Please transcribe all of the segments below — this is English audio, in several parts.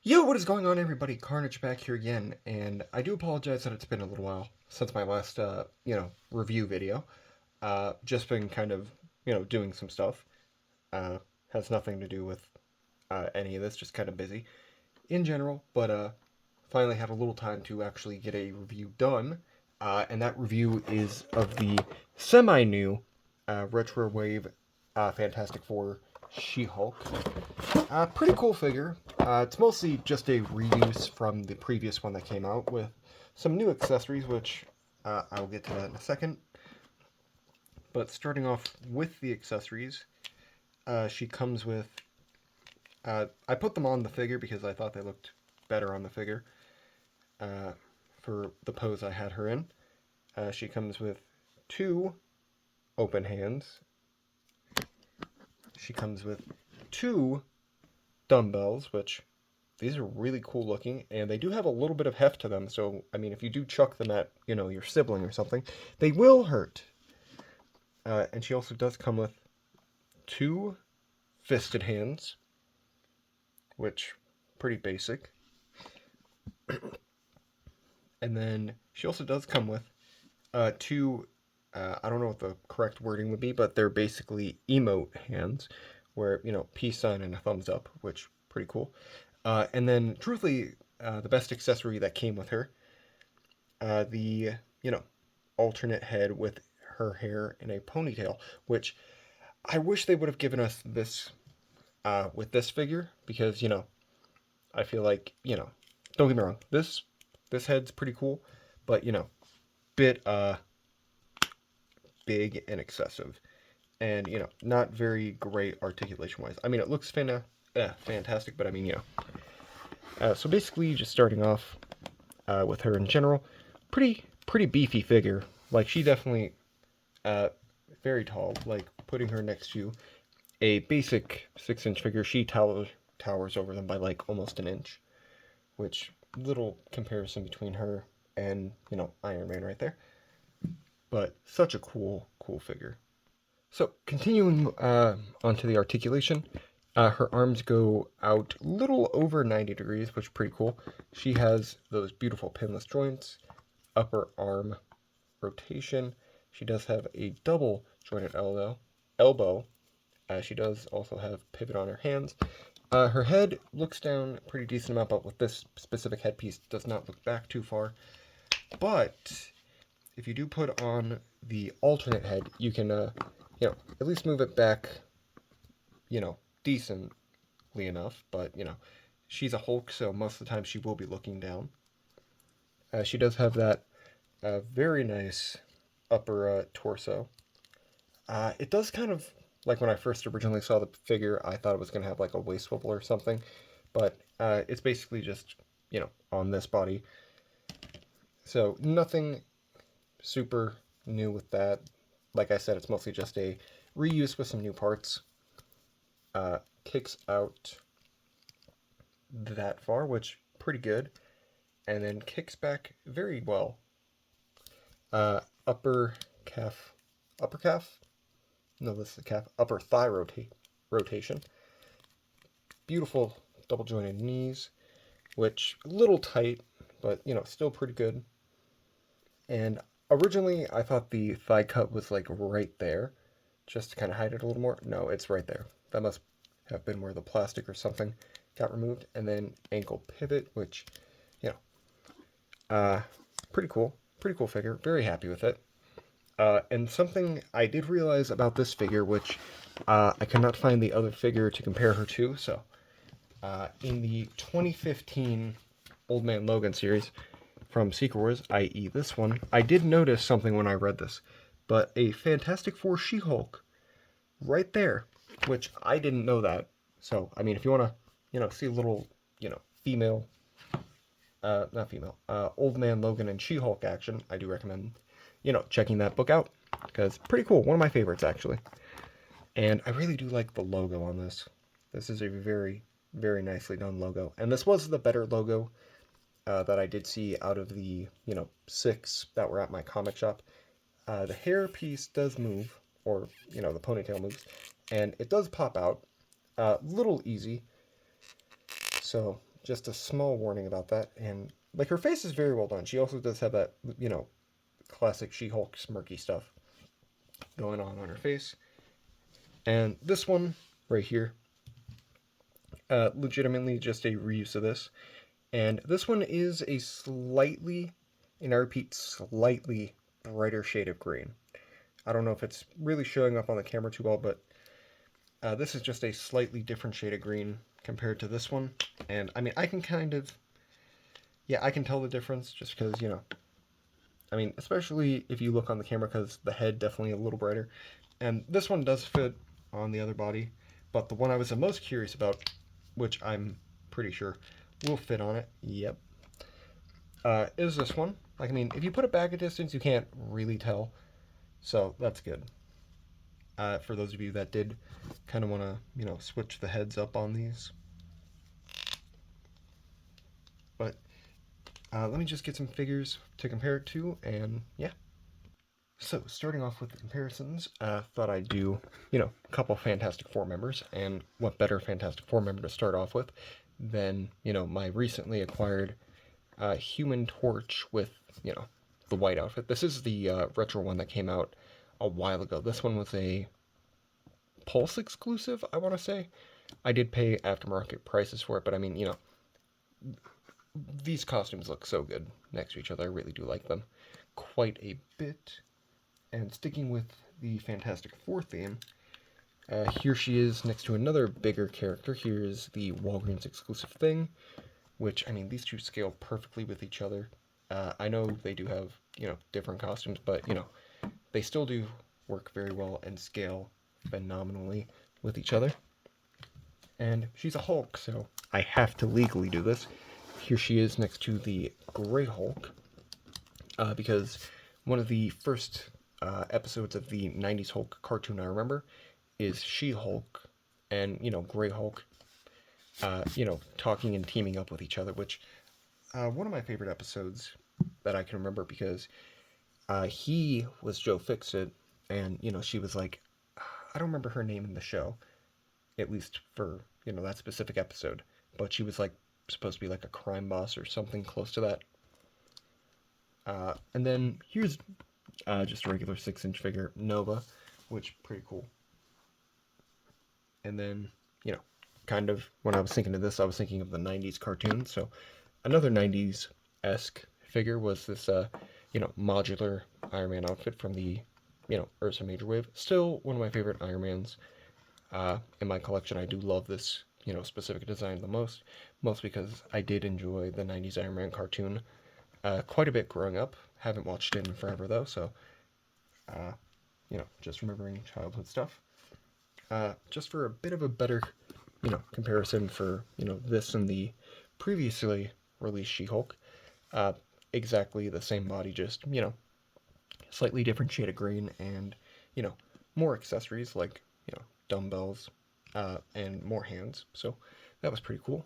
Yo, what is going on, everybody? Carnage back here again, and I do apologize that it's been a little while since my last, review video. Just been kind of, doing some stuff. Uh, has nothing to do with any of this, just kind of busy in general, but finally had a little time to actually get a review done. And that review is of the semi-new Retro Wave Fantastic Four She-Hulk. Pretty cool figure. It's mostly just a reuse from the previous one that came out with some new accessories, which I will get to that in a second. But starting off with the accessories, she comes with. I put them on the figure because I thought they looked better on the figure uh, for the pose I had her in. She comes with two open hands. She comes with two dumbbells, which these are really cool looking, and they do have a little bit of heft to them, so, I mean, if you do chuck them at, your sibling or something, they will hurt. And she also does come with two fisted hands, which, pretty basic. And then she also does come with two, I don't know what the correct wording would be, but they're basically emote hands, where, peace sign and a thumbs up, which, pretty cool. And then, truthfully, the best accessory that came with her, the, alternate head with her hair in a ponytail, which I wish they would have given us this with this figure, because, I feel like, don't get me wrong, this head's pretty cool, but, bit big and excessive, and, not very great articulation-wise. I mean, it looks fantastic, but I mean, so basically, just starting off with her in general, pretty beefy figure. Like, she definitely very tall. Like, putting her next to a basic 6-inch figure, she towers over them by like almost an inch, which little comparison between her and Iron Man right there. But such a cool figure. So continuing onto the articulation, her arms go out a little over 90 degrees, which is pretty cool. She has those beautiful pinless joints, upper arm rotation. She does have a double jointed elbow. She does also have pivot on her hands. Her head looks down a pretty decent amount, but with this specific headpiece, does not look back too far. But if you do put on the alternate head, you can, at least move it back, decently enough. But, she's a Hulk, so most of the time she will be looking down. She does have that very nice upper torso. It does kind of, like when I first originally saw the figure, I thought it was going to have like a waist swivel or something. But it's basically just, on this body. So nothing super new with that. Like I said, it's mostly just a reuse with some new parts. Kicks out that far, which pretty good, and then kicks back very well. Upper calf. No, this is the calf. Upper thigh rotation. Beautiful double jointed knees, which a little tight, but still pretty good. And originally, I thought the thigh cut was like right there, just to kind of hide it a little more. No, it's right there. That must have been where the plastic or something got removed. And then ankle pivot, which, pretty cool. Pretty cool figure. Very happy with it. And something I did realize about this figure, which I could not find the other figure to compare her to, so in the 2015 Old Man Logan series from Secret Wars, i.e. this one, I did notice something when I read this, but a Fantastic Four She-Hulk right there, which I didn't know that. So, I mean, if you want to, see a little, female, not female, Old Man Logan and She-Hulk action, I do recommend, checking that book out, because pretty cool. One of my favorites, actually. And I really do like the logo on this. This is a very, very nicely done logo. And this was the better logo that I did see out of the, 6 that were at my comic shop. The hair piece does move, or, the ponytail moves, and it does pop out. Little easy. So, just a small warning about that. And like her face is very well done. She also does have that, classic She-Hulk smirky stuff going on her face. And this one right here, legitimately just a reuse of this. And this one is a slightly, and I repeat, slightly brighter shade of green. I don't know if it's really showing up on the camera too well, but this is just a slightly different shade of green compared to this one. And I mean, I can kind of, yeah, I can tell the difference just because, I mean, especially if you look on the camera, because the head definitely a little brighter. And this one does fit on the other body, but the one I was the most curious about, which I'm pretty sure will fit on it, yep, is this one. Like, I mean, if you put it back a distance, you can't really tell, so that's good. For those of you that did kind of want to, switch the heads up on these. But let me just get some figures to compare it to, and yeah. So, starting off with the comparisons, thought I'd do, a couple Fantastic Four members, and what better Fantastic Four member to start off with than, my recently acquired Human Torch with, the white outfit. This is the retro one that came out a while ago. This one was a Pulse exclusive, I want to say. I did pay aftermarket prices for it, but I mean, these costumes look so good next to each other. I really do like them quite a bit. And sticking with the Fantastic Four theme, here she is next to another bigger character. Here's the Walgreens exclusive Thing, which, I mean, these two scale perfectly with each other. I know they do have, different costumes, but, they still do work very well and scale phenomenally with each other. And she's a Hulk, so I have to legally do this. Here she is next to the Grey Hulk, because one of the first episodes of the 90s Hulk cartoon I remember is She-Hulk and, Grey Hulk, talking and teaming up with each other, which, one of my favorite episodes that I can remember, because he was Joe Fixit, and, she was like, I don't remember her name in the show, at least for, that specific episode, but she was like supposed to be like a crime boss or something close to that. And then here's just a regular 6-inch figure, Nova, which pretty cool. And then, kind of when I was thinking of this, I was thinking of the 90s cartoon. So another 90s-esque figure was this, modular Iron Man outfit from the, Ursa Major Wave. Still one of my favorite Iron Mans in my collection. I do love this, specific design the most because I did enjoy the 90s Iron Man cartoon quite a bit growing up. Haven't watched it in forever, though, so, just remembering childhood stuff. Just for a bit of a better, comparison for, this and the previously released She-Hulk, exactly the same body, just, slightly different shade of green and, more accessories like, dumbbells, and more hands, so that was pretty cool.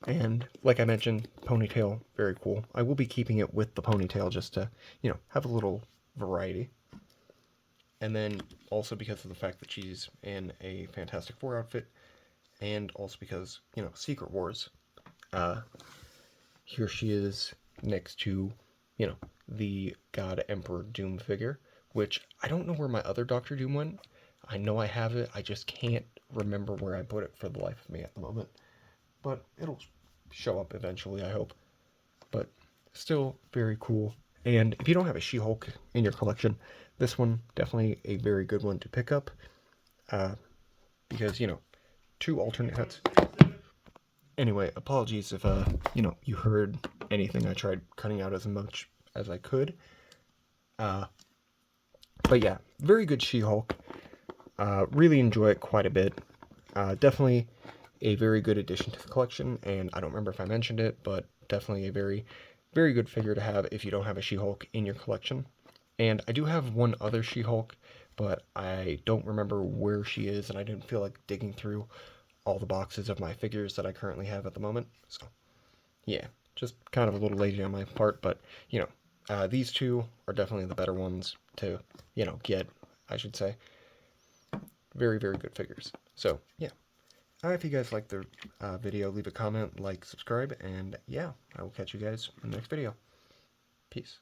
And like I mentioned, ponytail, very cool. I will be keeping it with the ponytail just to, have a little variety. And then also because of the fact that she's in a Fantastic Four outfit, and also because, Secret Wars, here she is next to, the God Emperor Doom figure, which I don't know where my other Doctor Doom went. I know I have it, I just can't remember where I put it for the life of me at the moment. But it'll show up eventually, I hope. But still very cool. And if you don't have a She-Hulk in your collection, this one definitely a very good one to pick up. Because, two alternate heads. Anyway, apologies if, you heard anything. I tried cutting out as much as I could. But yeah, very good She-Hulk. Really enjoy it quite a bit. Definitely a very good addition to the collection, and I don't remember if I mentioned it, but definitely a very, very good figure to have if you don't have a She-Hulk in your collection. And I do have one other She-Hulk, but I don't remember where she is, and I didn't feel like digging through all the boxes of my figures that I currently have at the moment. So, yeah, just kind of a little lazy on my part, but, these two are definitely the better ones to, get, I should say. Very, very good figures. So, yeah. If you guys like the video, leave a comment, like, subscribe, and yeah, I will catch you guys in the next video. Peace.